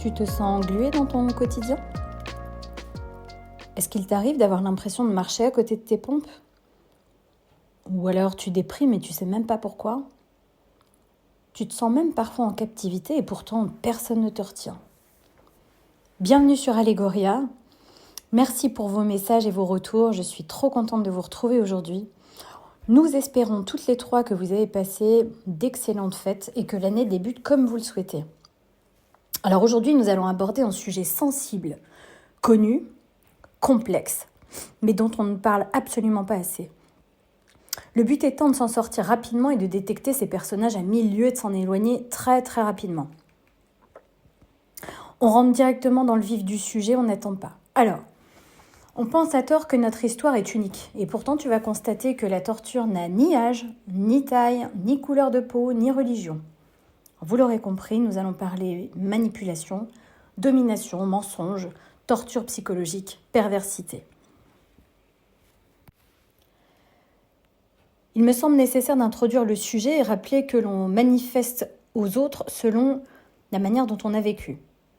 Tu te sens englué dans ton quotidien? Est-ce qu'il t'arrive d'avoir l'impression de marcher à côté de tes pompes? Ou alors tu déprimes et tu sais même pas pourquoi? Tu te sens même parfois en captivité et pourtant personne ne te retient. Bienvenue sur Allegoria. Merci pour vos messages et vos retours. Je suis trop contente de vous retrouver aujourd'hui. Nous espérons toutes les trois que vous avez passé d'excellentes fêtes et que l'année débute comme vous le souhaitez. Alors aujourd'hui, nous allons aborder un sujet sensible, connu, complexe, mais dont on ne parle absolument pas assez. Le but étant de s'en sortir rapidement et de détecter ces personnages à 1000 lieues et de s'en éloigner très très rapidement. On rentre directement dans le vif du sujet, on n'attend pas. Alors, on pense à tort que notre histoire est unique, et pourtant tu vas constater que la torture n'a ni âge, ni taille, ni couleur de peau, ni religion. Vous l'aurez compris, nous allons parler manipulation, domination, mensonge, torture psychologique, perversité. Il me semble nécessaire d'introduire le sujet et rappeler que l'on manifeste aux autres selon la manière dont on a vécu.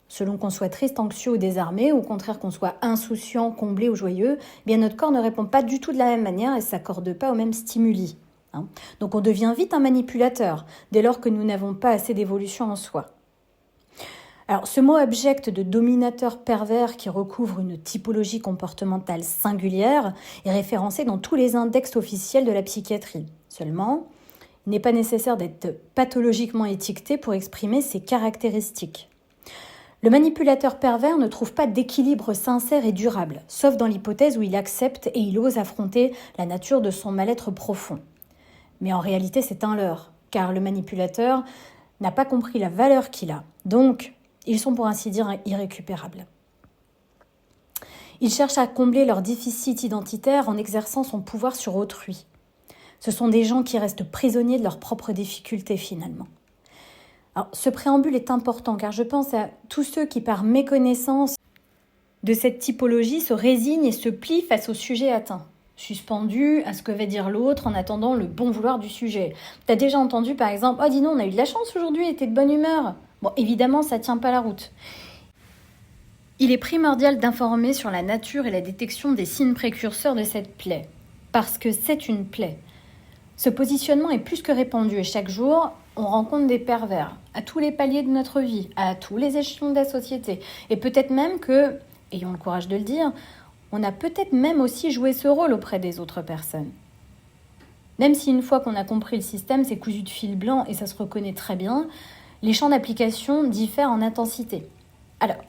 Selon qu'on soit triste, anxieux ou désarmé, ou au contraire qu'on soit insouciant, comblé ou joyeux, eh bien notre corps ne répond pas du tout de la même manière et ne s'accorde pas aux mêmes stimuli. Donc on devient vite un manipulateur, dès lors que nous n'avons pas assez d'évolution en soi. Alors ce mot abject de dominateur pervers qui recouvre une typologie comportementale singulière est référencé dans tous les index officiels de la psychiatrie. Seulement, il n'est pas nécessaire d'être pathologiquement étiqueté pour exprimer ses caractéristiques. Le manipulateur pervers ne trouve pas d'équilibre sincère et durable, sauf dans l'hypothèse où il accepte et il ose affronter la nature de son mal-être profond. Mais en réalité, c'est un leurre, car le manipulateur n'a pas compris la valeur qu'il a. Donc, ils sont pour ainsi dire irrécupérables. Ils cherchent à combler leur déficit identitaire en exerçant son pouvoir sur autrui. Ce sont des gens qui restent prisonniers de leurs propres difficultés finalement. Alors, ce préambule est important car je pense à tous ceux qui, par méconnaissance de cette typologie, se résignent et se plient face au sujet atteint, suspendus à ce que va dire l'autre en attendant le bon vouloir du sujet. T'as déjà entendu par exemple « Oh dis donc, on a eu de la chance aujourd'hui, t'es de bonne humeur !» Bon, évidemment, ça tient pas la route. Il est primordial d'informer sur la nature et la détection des signes précurseurs de cette plaie, parce que c'est une plaie. Ce positionnement est plus que répandu et chaque jour, on rencontre des pervers à tous les paliers de notre vie, à tous les échelons de la société. Et peut-être même que, ayons le courage de le dire, on a peut-être même aussi joué ce rôle auprès des autres personnes. Même si une fois qu'on a compris le système, c'est cousu de fil blanc et ça se reconnaît très bien, les champs d'application diffèrent en intensité. Alors,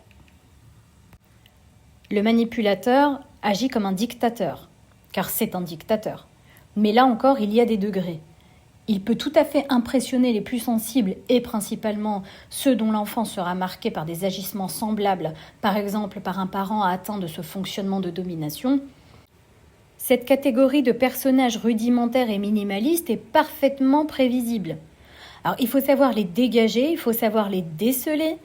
le manipulateur agit comme un dictateur, car c'est un dictateur. Mais là encore, il y a des degrés. Il peut tout à fait impressionner les plus sensibles et principalement ceux dont l'enfant sera marqué par des agissements semblables, par exemple par un parent atteint de ce fonctionnement de domination. Cette catégorie de personnages rudimentaires et minimalistes est parfaitement prévisible. Alors il faut savoir les dégager, il faut savoir les déceler,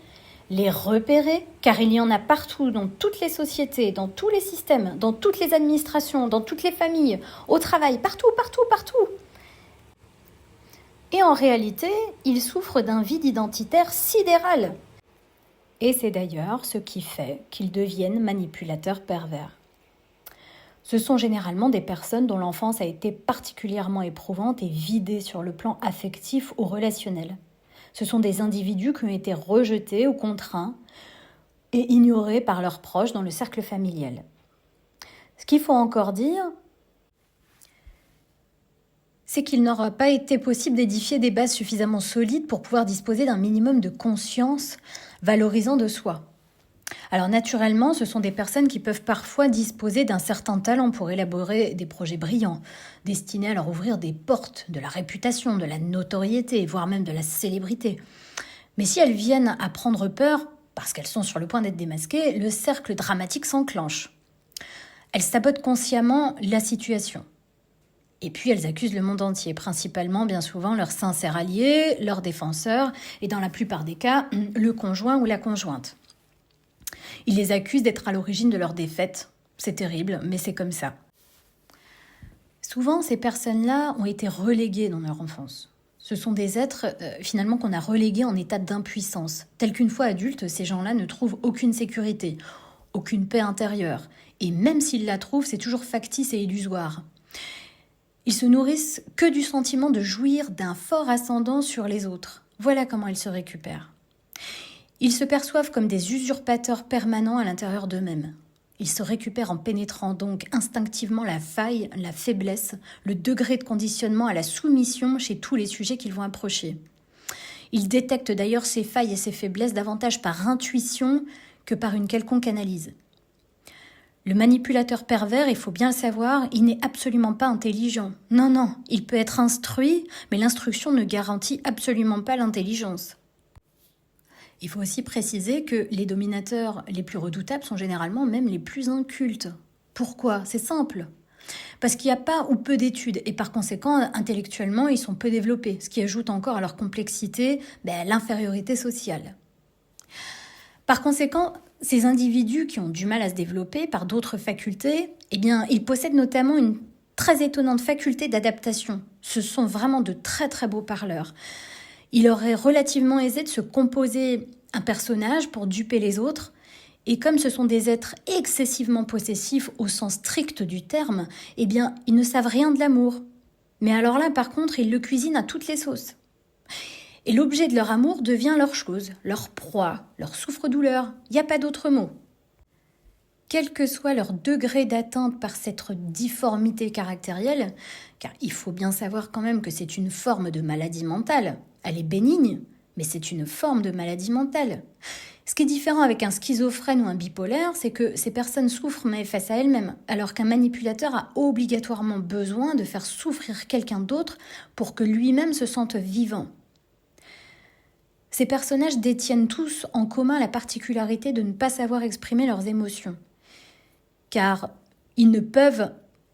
les repérer, car il y en a partout, dans toutes les sociétés, dans tous les systèmes, dans toutes les administrations, dans toutes les familles, au travail, partout. Et en réalité, ils souffrent d'un vide identitaire sidéral. Et c'est d'ailleurs ce qui fait qu'ils deviennent manipulateurs pervers. Ce sont généralement des personnes dont l'enfance a été particulièrement éprouvante et vidée sur le plan affectif ou relationnel. Ce sont des individus qui ont été rejetés ou contraints et ignorés par leurs proches dans le cercle familial. Ce qu'il faut encore dire, c'est qu'il n'aura pas été possible d'édifier des bases suffisamment solides pour pouvoir disposer d'un minimum de conscience valorisant de soi. Alors naturellement, ce sont des personnes qui peuvent parfois disposer d'un certain talent pour élaborer des projets brillants, destinés à leur ouvrir des portes, de la réputation, de la notoriété, voire même de la célébrité. Mais si elles viennent à prendre peur, parce qu'elles sont sur le point d'être démasquées, le cercle dramatique s'enclenche. Elles sabotent consciemment la situation. Et puis elles accusent le monde entier, principalement bien souvent leurs sincères alliés, leurs défenseurs, et dans la plupart des cas, le conjoint ou la conjointe. Ils les accusent d'être à l'origine de leur défaite. C'est terrible, mais c'est comme ça. Souvent, ces personnes-là ont été reléguées dans leur enfance. Ce sont des êtres finalement qu'on a relégués en état d'impuissance. Tels qu'une fois adultes, ces gens-là ne trouvent aucune sécurité, aucune paix intérieure. Et même s'ils la trouvent, c'est toujours factice et illusoire. Ils se nourrissent que du sentiment de jouir d'un fort ascendant sur les autres. Voilà comment ils se récupèrent. Ils se perçoivent comme des usurpateurs permanents à l'intérieur d'eux-mêmes. Ils se récupèrent en pénétrant donc instinctivement la faille, la faiblesse, le degré de conditionnement à la soumission chez tous les sujets qu'ils vont approcher. Ils détectent d'ailleurs ces failles et ces faiblesses davantage par intuition que par une quelconque analyse. Le manipulateur pervers, il faut bien le savoir, il n'est absolument pas intelligent. Non, il peut être instruit, mais l'instruction ne garantit absolument pas l'intelligence. Il faut aussi préciser que les dominateurs les plus redoutables sont généralement même les plus incultes. Pourquoi ? C'est simple. Parce qu'il n'y a pas ou peu d'études et par conséquent, intellectuellement, ils sont peu développés, ce qui ajoute encore à leur complexité l'infériorité sociale. Par conséquent, ces individus qui ont du mal à se développer par d'autres facultés, ils possèdent notamment une très étonnante faculté d'adaptation. Ce sont vraiment de très très beaux parleurs. Il leur est relativement aisé de se composer un personnage pour duper les autres. Et comme ce sont des êtres excessivement possessifs au sens strict du terme, ils ne savent rien de l'amour. Mais alors là, par contre, ils le cuisinent à toutes les sauces. Et l'objet de leur amour devient leur chose, leur proie, leur souffre-douleur. Il n'y a pas d'autre mot. Quel que soit leur degré d'atteinte par cette difformité caractérielle, car il faut bien savoir quand même que c'est une forme de maladie mentale. Elle est bénigne, mais c'est une forme de maladie mentale. Ce qui est différent avec un schizophrène ou un bipolaire, c'est que ces personnes souffrent mais face à elles-mêmes, alors qu'un manipulateur a obligatoirement besoin de faire souffrir quelqu'un d'autre pour que lui-même se sente vivant. Ces personnages détiennent tous en commun la particularité de ne pas savoir exprimer leurs émotions, car ils ne peuvent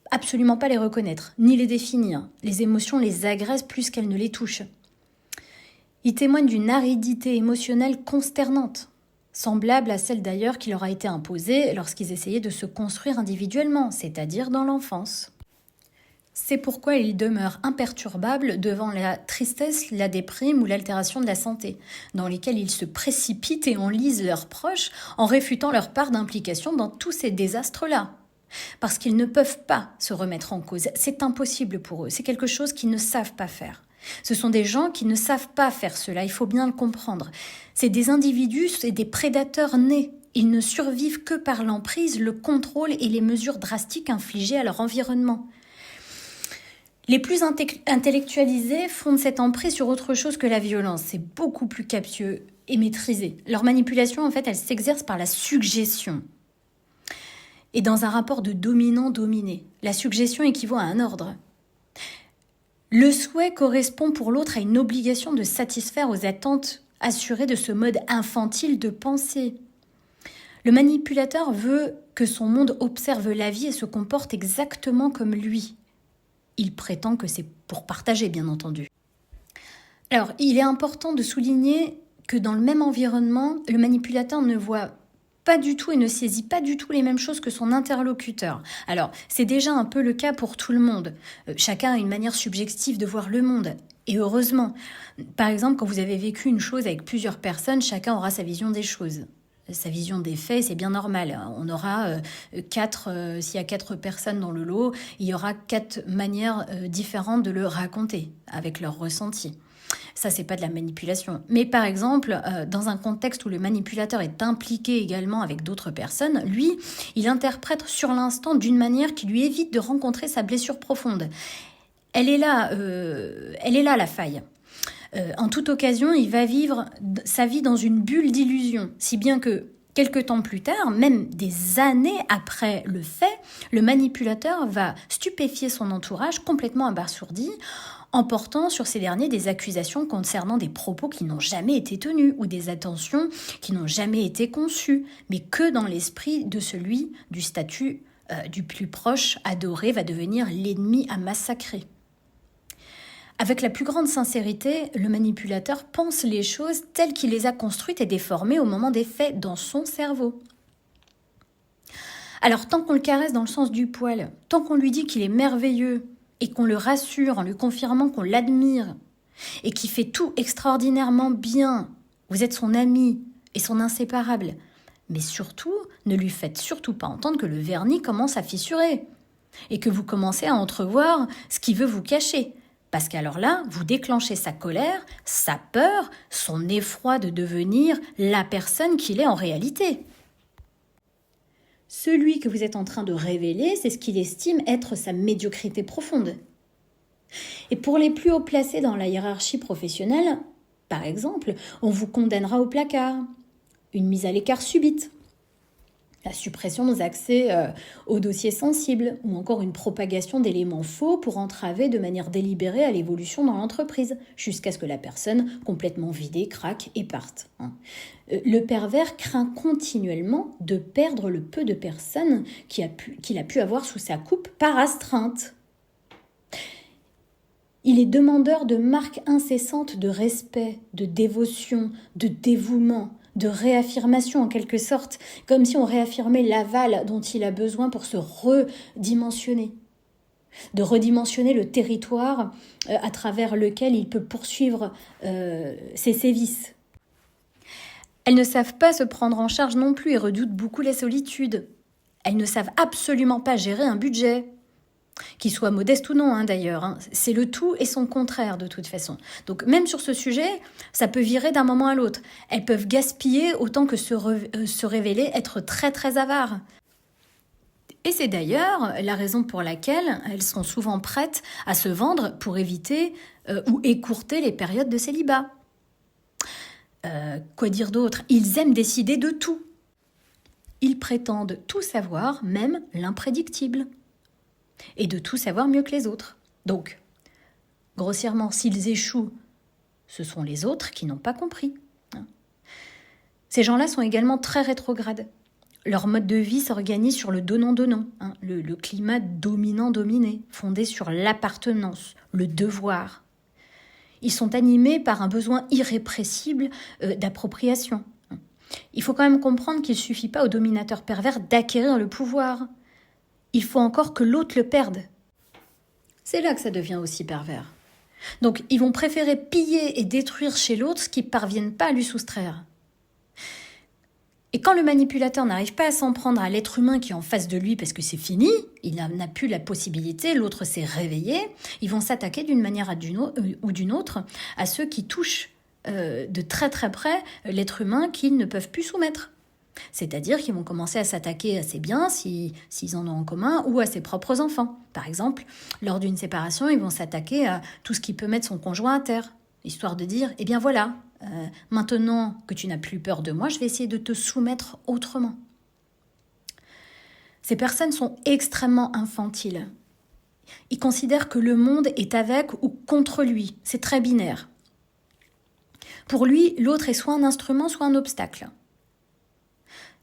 absolument pas les reconnaître, ni les définir. Les émotions les agressent plus qu'elles ne les touchent. Ils témoignent d'une aridité émotionnelle consternante, semblable à celle d'ailleurs qui leur a été imposée lorsqu'ils essayaient de se construire individuellement, c'est-à-dire dans l'enfance. C'est pourquoi ils demeurent imperturbables devant la tristesse, la déprime ou l'altération de la santé, dans lesquelles ils se précipitent et enlisent leurs proches en réfutant leur part d'implication dans tous ces désastres-là. Parce qu'ils ne peuvent pas se remettre en cause, c'est impossible pour eux, c'est quelque chose qu'ils ne savent pas faire. Ce sont des gens qui ne savent pas faire cela, il faut bien le comprendre. C'est des individus, c'est des prédateurs nés. Ils ne survivent que par l'emprise, le contrôle et les mesures drastiques infligées à leur environnement. Les plus intellectualisés fondent cette emprise sur autre chose que la violence. C'est beaucoup plus captieux et maîtrisé. Leur manipulation, en fait, elle s'exerce par la suggestion. Et dans un rapport de dominant-dominé. La suggestion équivaut à un ordre. Le souhait correspond pour l'autre à une obligation de satisfaire aux attentes assurées de ce mode infantile de pensée. Le manipulateur veut que son monde observe la vie et se comporte exactement comme lui. Il prétend que c'est pour partager, bien entendu. Alors, il est important de souligner que dans le même environnement, le manipulateur ne voit pas du tout et ne saisit pas du tout les mêmes choses que son interlocuteur. Alors, c'est déjà un peu le cas pour tout le monde. Chacun a une manière subjective de voir le monde. Et heureusement, par exemple, quand vous avez vécu une chose avec plusieurs personnes, chacun aura sa vision des choses. Sa vision des faits, c'est bien normal. On aura s'il y a 4 personnes dans le lot, il y aura 4 manières différentes de le raconter avec leur ressenti. Ça, c'est pas de la manipulation. Mais par exemple, dans un contexte où le manipulateur est impliqué également avec d'autres personnes, lui, il interprète sur l'instant d'une manière qui lui évite de rencontrer sa blessure profonde. Elle est là la faille. En toute occasion, il va vivre sa vie dans une bulle d'illusion, si bien que quelque temps plus tard, même des années après le fait, le manipulateur va stupéfier son entourage complètement abasourdi en portant sur ces derniers des accusations concernant des propos qui n'ont jamais été tenus ou des attentions qui n'ont jamais été conçues, mais que dans l'esprit de celui du statut du plus proche adoré va devenir l'ennemi à massacrer. Avec la plus grande sincérité, le manipulateur pense les choses telles qu'il les a construites et déformées au moment des faits dans son cerveau. Alors tant qu'on le caresse dans le sens du poil, tant qu'on lui dit qu'il est merveilleux et qu'on le rassure en lui confirmant qu'on l'admire et qui fait tout extraordinairement bien. Vous êtes son ami et son inséparable. Mais surtout, ne lui faites surtout pas entendre que le vernis commence à fissurer et que vous commencez à entrevoir ce qu'il veut vous cacher. Parce qu'alors là, vous déclenchez sa colère, sa peur, son effroi de devenir la personne qu'il est en réalité. Celui que vous êtes en train de révéler, c'est ce qu'il estime être sa médiocrité profonde. Et pour les plus haut placés dans la hiérarchie professionnelle, par exemple, on vous condamnera au placard, une mise à l'écart subite, la suppression des accès aux dossiers sensibles ou encore une propagation d'éléments faux pour entraver de manière délibérée à l'évolution dans l'entreprise, jusqu'à ce que la personne, complètement vidée, craque et parte. Le pervers craint continuellement de perdre le peu de personnes qu'il a pu avoir sous sa coupe par astreinte. Il est demandeur de marques incessantes de respect, de dévotion, de dévouement, de réaffirmation en quelque sorte, comme si on réaffirmait l'aval dont il a besoin pour se redimensionner, de redimensionner le territoire à travers lequel il peut poursuivre ses sévices. Elles ne savent pas se prendre en charge non plus et redoutent beaucoup la solitude. Elles ne savent absolument pas gérer un budget, qu'il soit modeste ou non d'ailleurs. C'est le tout et son contraire de toute façon. Donc même sur ce sujet, ça peut virer d'un moment à l'autre. Elles peuvent gaspiller autant que se révéler être très très avares. Et c'est d'ailleurs la raison pour laquelle elles sont souvent prêtes à se vendre pour éviter ou écourter les périodes de célibat. Quoi dire d'autre ? Ils aiment décider de tout. Ils prétendent tout savoir, même l'imprédictible. Et de tout savoir mieux que les autres. Donc, grossièrement, s'ils échouent, ce sont les autres qui n'ont pas compris. Ces gens-là sont également très rétrogrades. Leur mode de vie s'organise sur le donnant-donnant, le climat dominant-dominé, fondé sur l'appartenance, le devoir. Ils sont animés par un besoin irrépressible d'appropriation. Il faut quand même comprendre qu'il ne suffit pas au dominateur pervers d'acquérir le pouvoir. Il faut encore que l'autre le perde. C'est là que ça devient aussi pervers. Donc, ils vont préférer piller et détruire chez l'autre ce qu'ils ne parviennent pas à lui soustraire. Et quand le manipulateur n'arrive pas à s'en prendre à l'être humain qui est en face de lui parce que c'est fini, il n'a plus la possibilité, l'autre s'est réveillé, ils vont s'attaquer d'une manière ou d'une autre à ceux qui touchent de très très près l'être humain qu'ils ne peuvent plus soumettre. C'est-à-dire qu'ils vont commencer à s'attaquer à ses biens, s'ils en ont en commun, ou à ses propres enfants. Par exemple, lors d'une séparation, ils vont s'attaquer à tout ce qui peut mettre son conjoint à terre, histoire de dire, eh bien voilà, maintenant que tu n'as plus peur de moi, je vais essayer de te soumettre autrement. Ces personnes sont extrêmement infantiles. Ils considèrent que le monde est avec ou contre lui. C'est très binaire. Pour lui, l'autre est soit un instrument, soit un obstacle.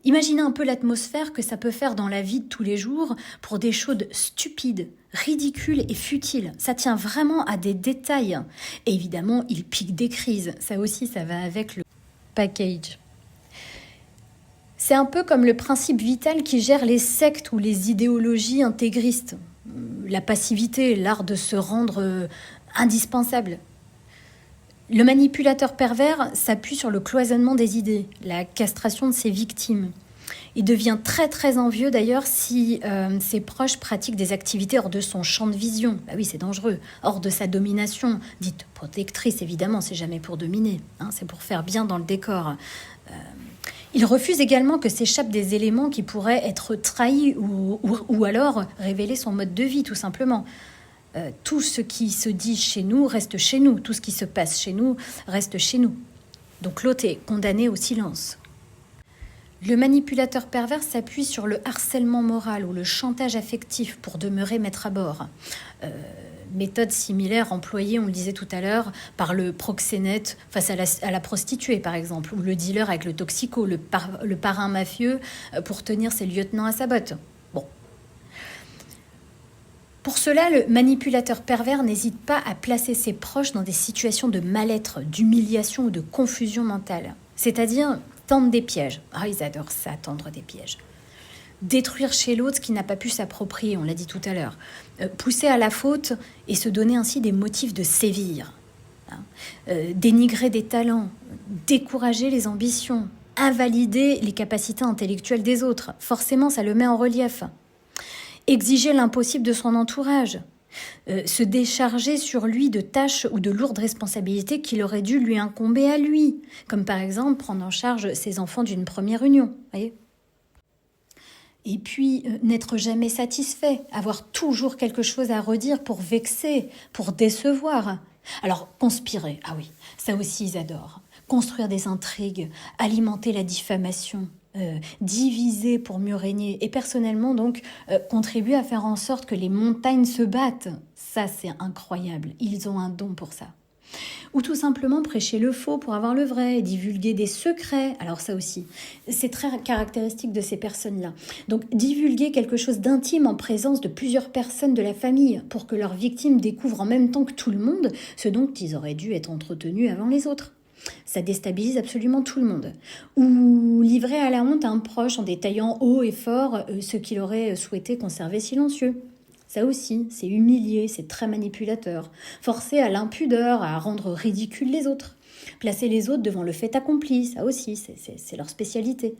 Imaginez un peu l'atmosphère que ça peut faire dans la vie de tous les jours pour des choses stupides, ridicules et futiles. Ça tient vraiment à des détails. Et évidemment, il pique des crises. Ça aussi, ça va avec le package. C'est un peu comme le principe vital qui gère les sectes ou les idéologies intégristes. La passivité, l'art de se rendre indispensable. Le manipulateur pervers s'appuie sur le cloisonnement des idées, la castration de ses victimes. Il devient très très envieux d'ailleurs si ses proches pratiquent des activités hors de son champ de vision. Bah oui, c'est dangereux. Hors de sa domination, dite protectrice évidemment, c'est jamais pour dominer, c'est pour faire bien dans le décor. Il refuse également que s'échappent des éléments qui pourraient être trahis ou alors révéler son mode de vie tout simplement. Tout ce qui se dit chez nous reste chez nous. Tout ce qui se passe chez nous reste chez nous. Donc l'autre est condamné au silence. Le manipulateur pervers s'appuie sur le harcèlement moral ou le chantage affectif pour demeurer maître à bord. Méthode similaire employée, on le disait tout à l'heure, par le proxénète face à la prostituée par exemple, ou le dealer avec le toxico, le parrain mafieux pour tenir ses lieutenants à sa botte. Pour cela, le manipulateur pervers n'hésite pas à placer ses proches dans des situations de mal-être, d'humiliation ou de confusion mentale. C'est-à-dire tendre des pièges. Ils adorent ça, tendre des pièges. Détruire chez l'autre ce qui n'a pas pu s'approprier, on l'a dit tout à l'heure. Pousser à la faute et se donner ainsi des motifs de sévir. dénigrer des talents, décourager les ambitions, invalider les capacités intellectuelles des autres. Forcément, ça le met en relief. Exiger l'impossible de son entourage. Se décharger sur lui de tâches ou de lourdes responsabilités qu'il aurait dû lui incomber à lui, comme par exemple prendre en charge ses enfants d'une première union. Voyez ? Et puis, n'être jamais satisfait, avoir toujours quelque chose à redire pour vexer, pour décevoir. Alors, conspirer, ah oui, ça aussi ils adorent. Construire des intrigues, alimenter la diffamation, diviser pour mieux régner et personnellement donc contribuer à faire en sorte que les montagnes se battent. Ça c'est incroyable, ils ont un don pour ça. Ou tout simplement prêcher le faux pour avoir le vrai, divulguer des secrets, alors ça aussi, c'est très caractéristique de ces personnes-là. Donc divulguer quelque chose d'intime en présence de plusieurs personnes de la famille pour que leurs victimes découvrent en même temps que tout le monde ce dont ils auraient dû être entretenus avant les autres. Ça déstabilise absolument tout le monde. Ou livrer à la honte un proche en détaillant haut et fort ce qu'il aurait souhaité conserver silencieux. Ça aussi, c'est humilier, c'est très manipulateur. Forcer à l'impudeur, à rendre ridicule les autres. Placer les autres devant le fait accompli, ça aussi, c'est leur spécialité.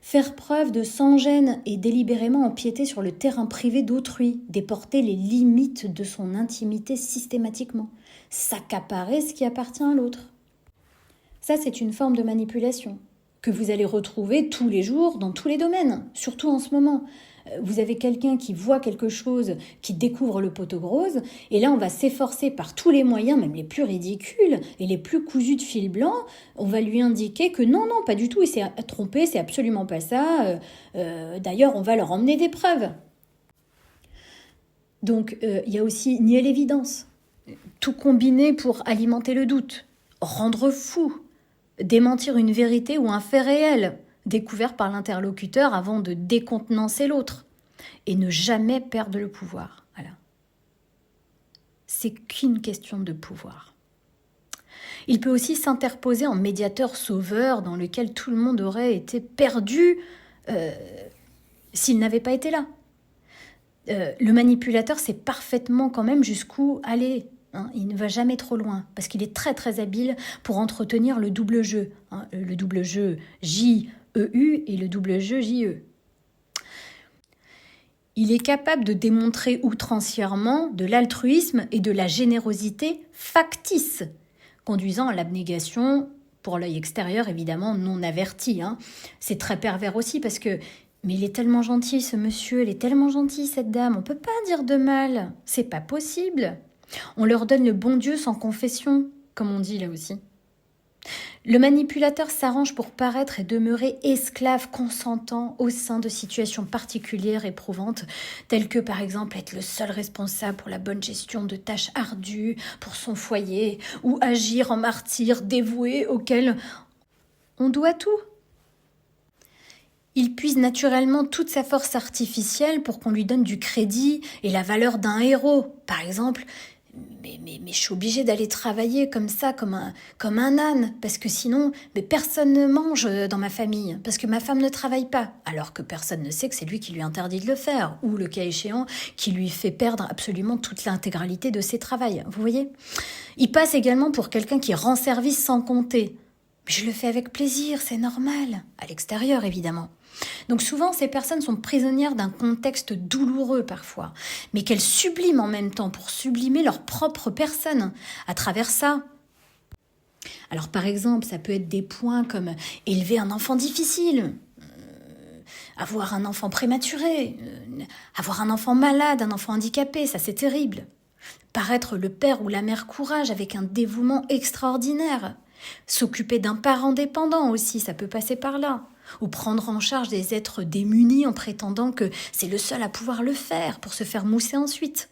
Faire preuve de sans-gêne et délibérément empiéter sur le terrain privé d'autrui, déporter les limites de son intimité systématiquement. S'accaparer ce qui appartient à l'autre. Ça, c'est une forme de manipulation que vous allez retrouver tous les jours dans tous les domaines, surtout en ce moment. Vous avez quelqu'un qui voit quelque chose, qui découvre le pot aux roses, et là on va s'efforcer par tous les moyens, même les plus ridicules et les plus cousus de fil blanc, on va lui indiquer que non, pas du tout, il s'est trompé, c'est absolument pas ça, d'ailleurs on va leur emmener des preuves. Donc il y a aussi nier l'évidence, tout combiner pour alimenter le doute, rendre fou, démentir une vérité ou un fait réel, découvert par l'interlocuteur avant de décontenancer l'autre, et ne jamais perdre le pouvoir. Voilà. C'est qu'une question de pouvoir. Il peut aussi s'interposer en médiateur sauveur dans lequel tout le monde aurait été perdu s'il n'avait pas été là. Le manipulateur sait parfaitement quand même jusqu'où aller. Il ne va jamais trop loin, parce qu'il est très très habile pour entretenir le double jeu. Le double jeu J-E-U et le double jeu J-E. Il est capable de démontrer outrancièrement de l'altruisme et de la générosité factice, conduisant à l'abnégation, pour l'œil extérieur évidemment non averti. C'est très pervers aussi parce que mais il est tellement gentil ce monsieur, elle est tellement gentille cette dame, on peut pas dire de mal, c'est pas possible. On leur donne le bon Dieu sans confession, comme on dit là aussi. Le manipulateur s'arrange pour paraître et demeurer esclave consentant au sein de situations particulières éprouvantes, telles que par exemple être le seul responsable pour la bonne gestion de tâches ardues pour son foyer, ou agir en martyr dévoué auquel on doit tout. Il puise naturellement toute sa force artificielle pour qu'on lui donne du crédit et la valeur d'un héros. Par exemple, mais je suis obligée d'aller travailler comme ça, comme un âne, parce que sinon, personne ne mange dans ma famille, parce que ma femme ne travaille pas, alors que personne ne sait que c'est lui qui lui interdit de le faire, ou le cas échéant, qui lui fait perdre absolument toute l'intégralité de ses travails. Vous voyez ? Il passe également pour quelqu'un qui rend service sans compter. Mais je le fais avec plaisir, c'est normal, à l'extérieur évidemment. Donc souvent, ces personnes sont prisonnières d'un contexte douloureux parfois, mais qu'elles subliment en même temps pour sublimer leur propre personne à travers ça. Alors par exemple, ça peut être des points comme élever un enfant difficile, avoir un enfant prématuré, avoir un enfant malade, un enfant handicapé, ça c'est terrible. Paraître le père ou la mère courage avec un dévouement extraordinaire. S'occuper d'un parent dépendant aussi, ça peut passer par là. Ou prendre en charge des êtres démunis en prétendant que c'est le seul à pouvoir le faire pour se faire mousser ensuite.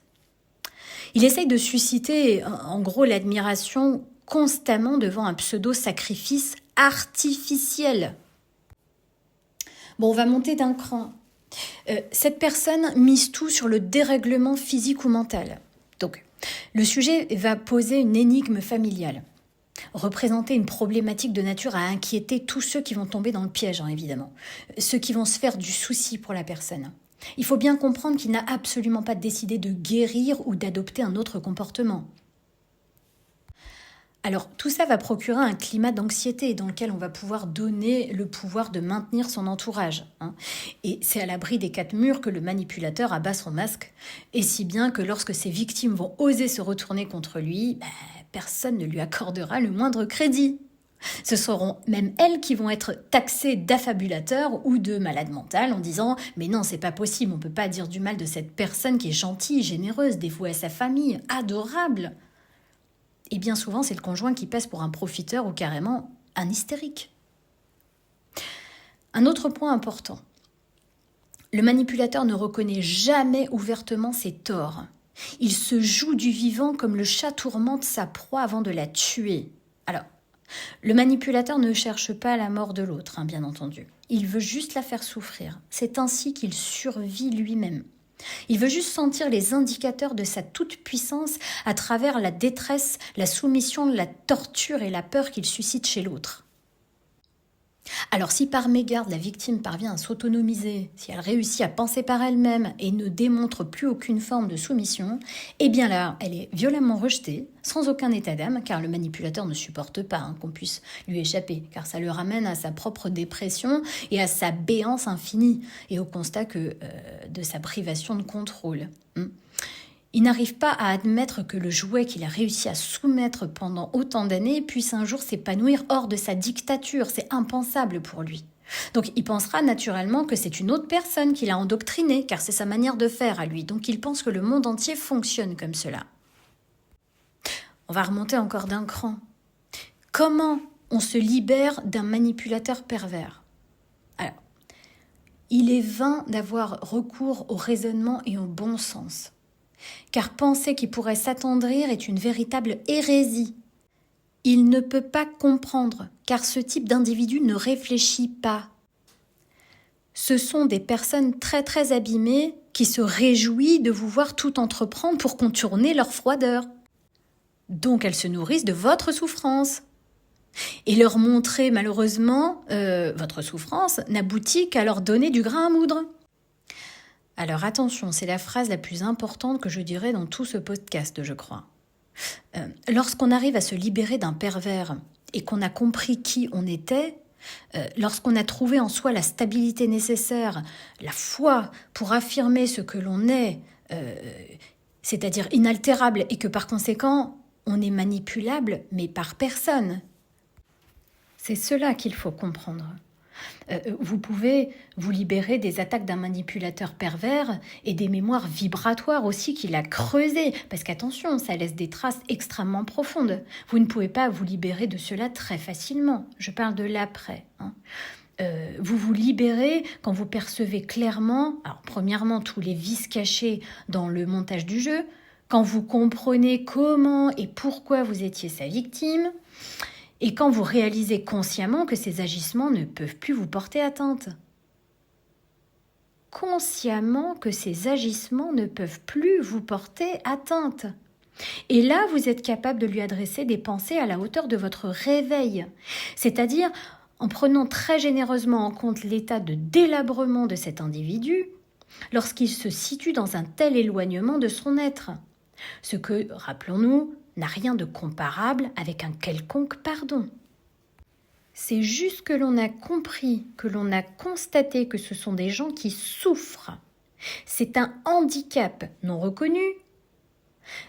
Il essaye de susciter, en gros, l'admiration constamment devant un pseudo-sacrifice artificiel. Bon, on va monter d'un cran. Cette personne mise tout sur le dérèglement physique ou mental. Donc, le sujet va poser une énigme familiale. Représenter une problématique de nature à inquiéter tous ceux qui vont tomber dans le piège, évidemment. Ceux qui vont se faire du souci pour la personne. Il faut bien comprendre qu'il n'a absolument pas décidé de guérir ou d'adopter un autre comportement. Alors, tout ça va procurer un climat d'anxiété dans lequel on va pouvoir donner le pouvoir de maintenir son entourage, hein. Et c'est à l'abri des quatre murs que le manipulateur abat son masque, et si bien que lorsque ses victimes vont oser se retourner contre lui, personne ne lui accordera le moindre crédit. Ce seront même elles qui vont être taxées d'affabulateurs ou de malades mentales en disant « Mais non, c'est pas possible, on peut pas dire du mal de cette personne qui est gentille, généreuse, dévouée à sa famille, adorable !» Et bien souvent, c'est le conjoint qui passe pour un profiteur ou carrément un hystérique. Un autre point important. Le manipulateur ne reconnaît jamais ouvertement ses torts. Il se joue du vivant comme le chat tourmente sa proie avant de la tuer. Alors, le manipulateur ne cherche pas la mort de l'autre, bien entendu. Il veut juste la faire souffrir. C'est ainsi qu'il survit lui-même. Il veut juste sentir les indicateurs de sa toute-puissance à travers la détresse, la soumission, la torture et la peur qu'il suscite chez l'autre. Alors si par mégarde la victime parvient à s'autonomiser, si elle réussit à penser par elle-même et ne démontre plus aucune forme de soumission, eh bien là, elle est violemment rejetée, sans aucun état d'âme, car le manipulateur ne supporte pas qu'on puisse lui échapper, car ça le ramène à sa propre dépression et à sa béance infinie, et au constat de sa privation de contrôle. Il n'arrive pas à admettre que le jouet qu'il a réussi à soumettre pendant autant d'années puisse un jour s'épanouir hors de sa dictature. C'est impensable pour lui. Donc il pensera naturellement que c'est une autre personne qui l'a endoctriné, car c'est sa manière de faire à lui. Donc il pense que le monde entier fonctionne comme cela. On va remonter encore d'un cran. Comment on se libère d'un manipulateur pervers ? Alors, il est vain d'avoir recours au raisonnement et au bon sens. Car penser qu'il pourrait s'attendrir est une véritable hérésie. Il ne peut pas comprendre, car ce type d'individu ne réfléchit pas. Ce sont des personnes très très abîmées qui se réjouissent de vous voir tout entreprendre pour contourner leur froideur. Donc elles se nourrissent de votre souffrance. Et leur montrer malheureusement votre souffrance n'aboutit qu'à leur donner du grain à moudre. Alors attention, c'est la phrase la plus importante que je dirais dans tout ce podcast, je crois. Lorsqu'on arrive à se libérer d'un pervers et qu'on a compris qui on était, lorsqu'on a trouvé en soi la stabilité nécessaire, la foi pour affirmer ce que l'on est, c'est-à-dire inaltérable, et que par conséquent, on est manipulable, mais par personne. C'est cela qu'il faut comprendre. Vous pouvez vous libérer des attaques d'un manipulateur pervers et des mémoires vibratoires aussi qu'il a creusées. Parce qu'attention, ça laisse des traces extrêmement profondes. Vous ne pouvez pas vous libérer de cela très facilement. Je parle de l'après. Vous vous libérez quand vous percevez clairement, alors premièrement, tous les vices cachés dans le montage du jeu, quand vous comprenez comment et pourquoi vous étiez sa victime, et quand vous réalisez consciemment que ces agissements ne peuvent plus vous porter atteinte. Consciemment que ces agissements ne peuvent plus vous porter atteinte. Et là, vous êtes capable de lui adresser des pensées à la hauteur de votre réveil. C'est-à-dire en prenant très généreusement en compte l'état de délabrement de cet individu lorsqu'il se situe dans un tel éloignement de son être. Ce que, rappelons-nous, n'a rien de comparable avec un quelconque pardon. C'est juste que l'on a compris, que l'on a constaté que ce sont des gens qui souffrent. C'est un handicap non reconnu.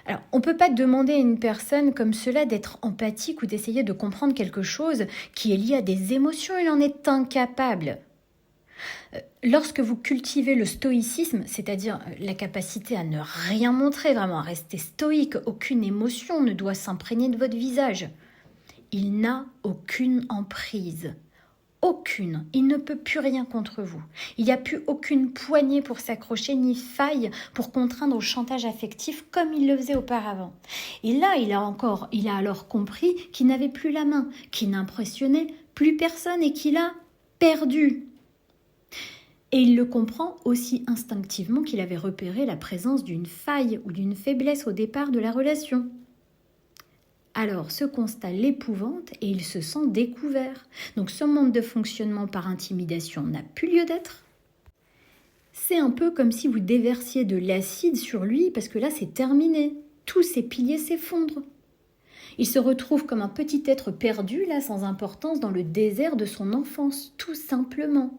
Alors, on ne peut pas demander à une personne comme cela d'être empathique ou d'essayer de comprendre quelque chose qui est lié à des émotions, il en est incapable. Lorsque vous cultivez le stoïcisme, c'est-à-dire la capacité à ne rien montrer, vraiment à rester stoïque, aucune émotion ne doit s'imprégner de votre visage. Il n'a aucune emprise. Aucune. Il ne peut plus rien contre vous. Il n'y a plus aucune poignée pour s'accrocher, ni faille pour contraindre au chantage affectif comme il le faisait auparavant. Et là, il a alors compris qu'il n'avait plus la main, qu'il n'impressionnait plus personne et qu'il a perdu. Et il le comprend aussi instinctivement qu'il avait repéré la présence d'une faille ou d'une faiblesse au départ de la relation. Alors ce constat l'épouvante et il se sent découvert. Donc ce mode de fonctionnement par intimidation n'a plus lieu d'être. C'est un peu comme si vous déversiez de l'acide sur lui parce que là c'est terminé. Tous ces piliers s'effondrent. Il se retrouve comme un petit être perdu, là, sans importance, dans le désert de son enfance, tout simplement.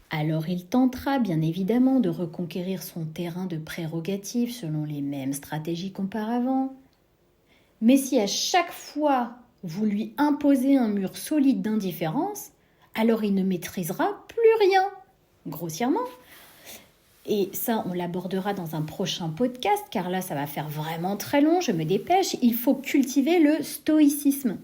Alors il tentera bien évidemment de reconquérir son terrain de prérogatives selon les mêmes stratégies qu'auparavant. Mais si à chaque fois vous lui imposez un mur solide d'indifférence, alors il ne maîtrisera plus rien, grossièrement. Et ça, on l'abordera dans un prochain podcast, car là, ça va faire vraiment très long, je me dépêche. Il faut cultiver le stoïcisme.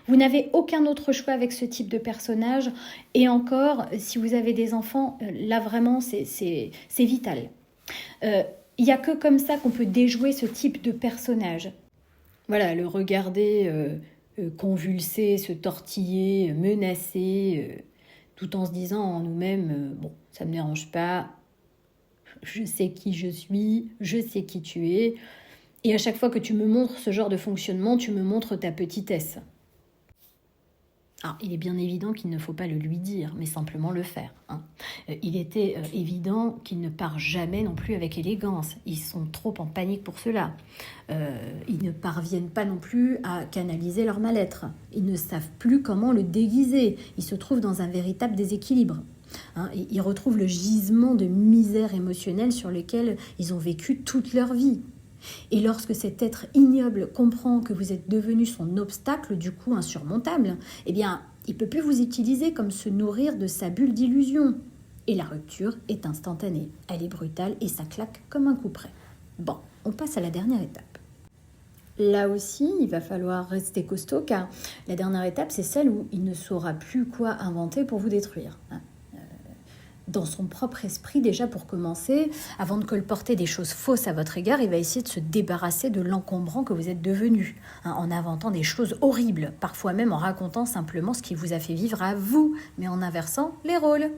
Vous n'avez aucun autre choix avec ce type de personnage. Et encore, si vous avez des enfants, là vraiment, c'est vital. Il n'y a que comme ça qu'on peut déjouer ce type de personnage. Voilà, le regarder convulser, se tortiller, menacer, tout en se disant en nous-mêmes, bon, ça ne me dérange pas, je sais qui je suis, je sais qui tu es. Et à chaque fois que tu me montres ce genre de fonctionnement, tu me montres ta petitesse. Alors, il est bien évident qu'il ne faut pas le lui dire, mais simplement le faire. Il était évident qu'il ne part jamais non plus avec élégance. Ils sont trop en panique pour cela. Ils ne parviennent pas non plus à canaliser leur mal-être. Ils ne savent plus comment le déguiser. Ils se trouvent dans un véritable déséquilibre. Ils retrouvent le gisement de misère émotionnelle sur lequel ils ont vécu toute leur vie. Et lorsque cet être ignoble comprend que vous êtes devenu son obstacle, du coup insurmontable, eh bien, il ne peut plus vous utiliser comme se nourrir de sa bulle d'illusion. Et la rupture est instantanée, elle est brutale et ça claque comme un coup près. Bon, on passe à la dernière étape. Là aussi, il va falloir rester costaud car la dernière étape, c'est celle où il ne saura plus quoi inventer pour vous détruire. Dans son propre esprit, déjà pour commencer, avant de colporter des choses fausses à votre égard, il va essayer de se débarrasser de l'encombrant que vous êtes devenu, en inventant des choses horribles, parfois même en racontant simplement ce qui vous a fait vivre à vous, mais en inversant les rôles.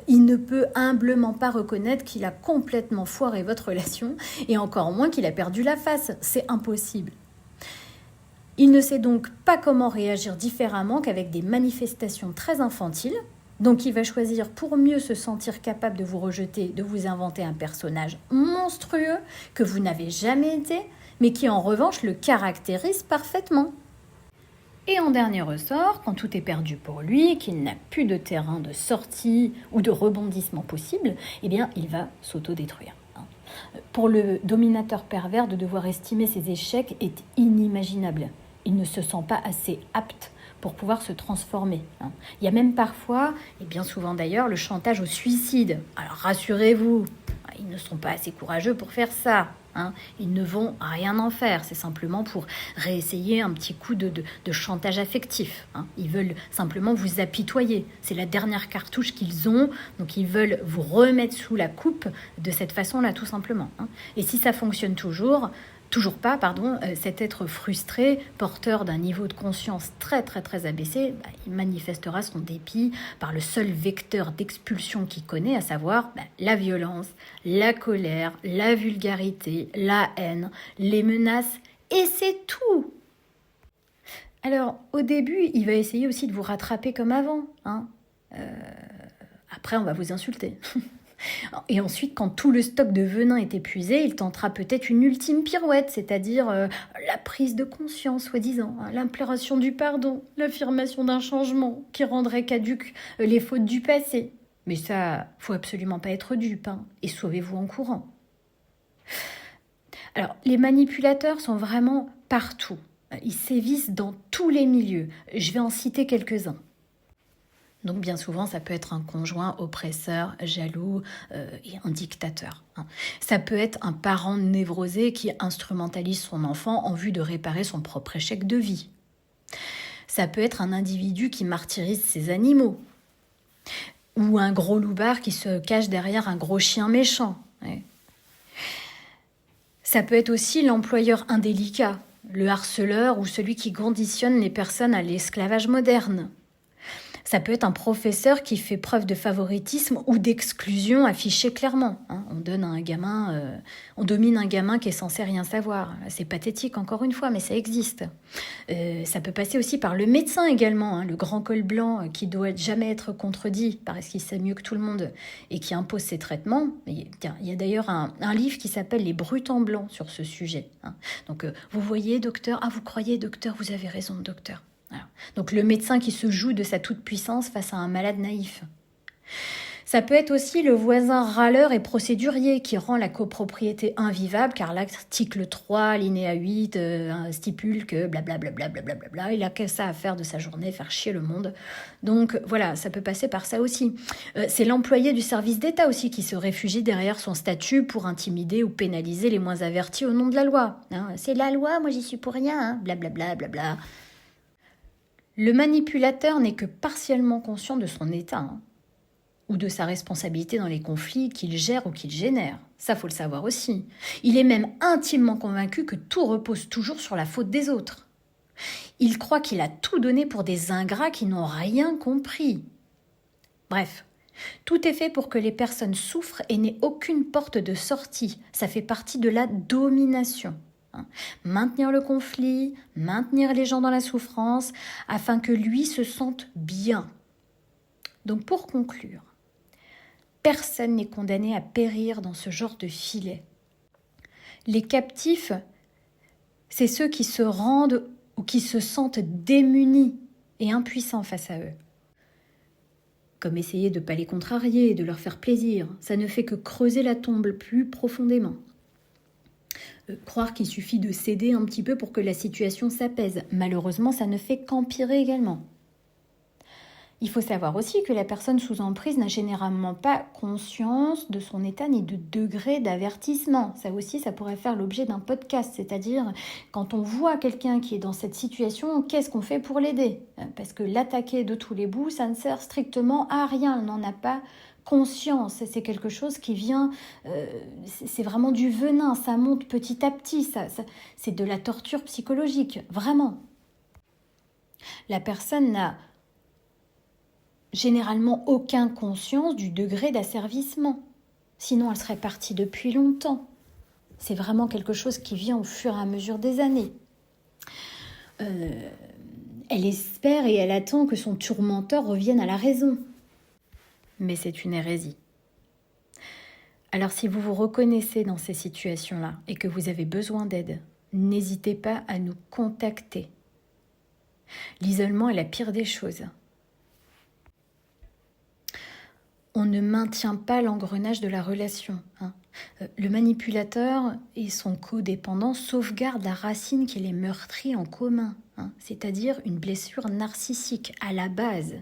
Il ne peut humblement pas reconnaître qu'il a complètement foiré votre relation, et encore moins qu'il a perdu la face. C'est impossible. Il ne sait donc pas comment réagir différemment qu'avec des manifestations très infantiles. Donc il va choisir, pour mieux se sentir capable de vous rejeter, de vous inventer un personnage monstrueux que vous n'avez jamais été, mais qui en revanche le caractérise parfaitement. Et en dernier ressort, quand tout est perdu pour lui, qu'il n'a plus de terrain de sortie ou de rebondissement possible, eh bien il va s'autodétruire. Pour le dominateur pervers, de devoir estimer ses échecs est inimaginable. Il ne se sent pas assez apte pour pouvoir se transformer. Il y a même parfois, et bien souvent d'ailleurs, le chantage au suicide. Alors rassurez-vous, ils ne sont pas assez courageux pour faire ça. Ils ne vont rien en faire, c'est simplement pour réessayer un petit coup de chantage affectif. Ils veulent simplement vous apitoyer. C'est la dernière cartouche qu'ils ont, donc ils veulent vous remettre sous la coupe de cette façon-là, tout simplement. Et si ça fonctionne toujours pas, cet être frustré, porteur d'un niveau de conscience très très très abaissé, il manifestera son dépit par le seul vecteur d'expulsion qu'il connaît, à savoir la violence, la colère, la vulgarité, la haine, les menaces, et c'est tout. Alors, au début, il va essayer aussi de vous rattraper comme avant. Après, on va vous insulter. Et ensuite, quand tout le stock de venin est épuisé, il tentera peut-être une ultime pirouette, c'est-à-dire la prise de conscience, soi-disant, l'imploration du pardon, l'affirmation d'un changement qui rendrait caduques les fautes du passé. Mais ça, faut absolument pas être dupe, et sauvez-vous en courant. Alors, les manipulateurs sont vraiment partout. Ils sévissent dans tous les milieux. Je vais en citer quelques-uns. Donc bien souvent, ça peut être un conjoint oppresseur, jaloux et un dictateur. Ça peut être un parent névrosé qui instrumentalise son enfant en vue de réparer son propre échec de vie. Ça peut être un individu qui martyrise ses animaux. Ou un gros loupard qui se cache derrière un gros chien méchant. Ça peut être aussi l'employeur indélicat, le harceleur ou celui qui conditionne les personnes à l'esclavage moderne. Ça peut être un professeur qui fait preuve de favoritisme ou d'exclusion affichée clairement. On donne à un gamin, on domine un gamin qui est censé rien savoir. C'est pathétique encore une fois, mais ça existe. Ça peut passer aussi par le médecin également, le grand col blanc qui doit jamais être contredit parce qu'il sait mieux que tout le monde et qui impose ses traitements. Il y a d'ailleurs un livre qui s'appelle Les Brutes en blanc sur ce sujet. Donc vous voyez docteur, vous croyez docteur, vous avez raison docteur. Voilà. Donc le médecin qui se joue de sa toute-puissance face à un malade naïf. Ça peut être aussi le voisin râleur et procédurier qui rend la copropriété invivable car l'article 3, alinéa 8 stipule que blablabla, il a que ça à faire de sa journée, faire chier le monde. Donc voilà, ça peut passer par ça aussi. C'est l'employé du service d'État aussi qui se réfugie derrière son statut pour intimider ou pénaliser les moins avertis au nom de la loi. C'est la loi, moi j'y suis pour rien, blablabla. Le manipulateur n'est que partiellement conscient de son état, ou de sa responsabilité dans les conflits qu'il gère ou qu'il génère. Ça, faut le savoir aussi. Il est même intimement convaincu que tout repose toujours sur la faute des autres. Il croit qu'il a tout donné pour des ingrats qui n'ont rien compris. Bref, tout est fait pour que les personnes souffrent et n'aient aucune porte de sortie. Ça fait partie de la domination. Maintenir le conflit, maintenir les gens dans la souffrance, afin que lui se sente bien. Donc pour conclure, personne n'est condamné à périr dans ce genre de filet. Les captifs, c'est ceux qui se rendent ou qui se sentent démunis et impuissants face à eux. Comme essayer de ne pas les contrarier, de leur faire plaisir, ça ne fait que creuser la tombe plus profondément. Croire qu'il suffit de céder un petit peu pour que la situation s'apaise. Malheureusement, ça ne fait qu'empirer également. Il faut savoir aussi que la personne sous emprise n'a généralement pas conscience de son état ni de degré d'avertissement. Ça aussi, ça pourrait faire l'objet d'un podcast, c'est-à-dire quand on voit quelqu'un qui est dans cette situation, qu'est-ce qu'on fait pour l'aider ? Parce que l'attaquer de tous les bouts, ça ne sert strictement à rien, on n'en a pas conscience. C'est quelque chose qui vient, c'est vraiment du venin, ça monte petit à petit, c'est de la torture psychologique, vraiment. La personne n'a généralement aucun conscience du degré d'asservissement. Sinon, elle serait partie depuis longtemps. C'est vraiment quelque chose qui vient au fur et à mesure des années. Elle espère et elle attend que son tourmenteur revienne à la raison. Mais c'est une hérésie. Alors si vous vous reconnaissez dans ces situations-là et que vous avez besoin d'aide, n'hésitez pas à nous contacter. L'isolement est la pire des choses. On ne maintient pas l'engrenage de la relation. Le manipulateur et son codépendant sauvegardent la racine qui les meurtrit en commun, c'est-à-dire une blessure narcissique à la base.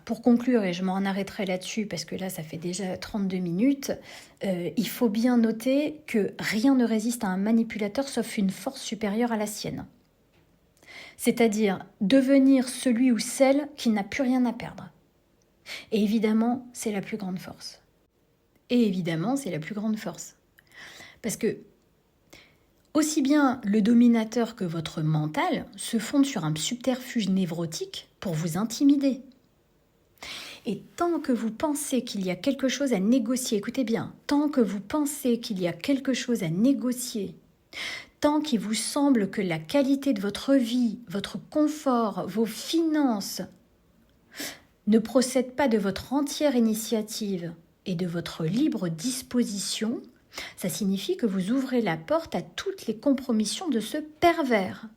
Pour conclure, et je m'en arrêterai là-dessus parce que là ça fait déjà 32 minutes, il faut bien noter que rien ne résiste à un manipulateur sauf une force supérieure à la sienne. C'est-à-dire devenir celui ou celle qui n'a plus rien à perdre. Et évidemment, c'est la plus grande force. Parce que aussi bien le dominateur que votre mental se fondent sur un subterfuge névrotique pour vous intimider. Et tant que vous pensez qu'il y a quelque chose à négocier, écoutez bien, tant que vous pensez qu'il y a quelque chose à négocier, tant qu'il vous semble que la qualité de votre vie, votre confort, vos finances ne procèdent pas de votre entière initiative et de votre libre disposition, ça signifie que vous ouvrez la porte à toutes les compromissions de ce pervers.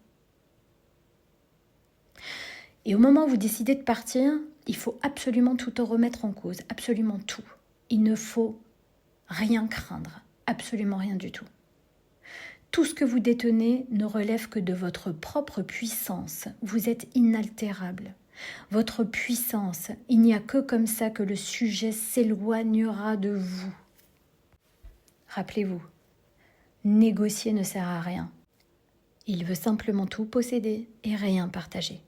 Et au moment où vous décidez de partir, il faut absolument tout remettre en cause, absolument tout. Il ne faut rien craindre, absolument rien du tout. Tout ce que vous détenez ne relève que de votre propre puissance. Vous êtes inaltérable. Votre puissance, il n'y a que comme ça que le sujet s'éloignera de vous. Rappelez-vous, négocier ne sert à rien. Il veut simplement tout posséder et rien partager.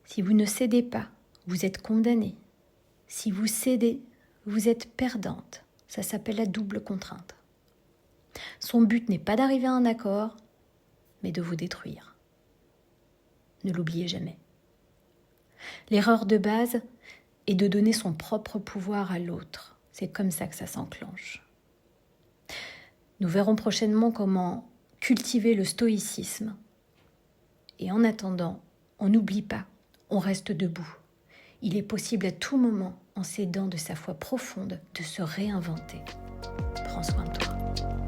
Si vous ne cédez pas, vous êtes condamné. Si vous cédez, vous êtes perdante. Ça s'appelle la double contrainte. Son but n'est pas d'arriver à un accord, mais de vous détruire. ne l'oubliez jamais. L'erreur de base est de donner son propre pouvoir à l'autre. C'est comme ça que ça s'enclenche. Nous verrons prochainement comment cultiver le stoïcisme. Et en attendant, on n'oublie pas, on reste debout. Il est possible à tout moment, en s'aidant de sa foi profonde, de se réinventer. Prends soin de toi.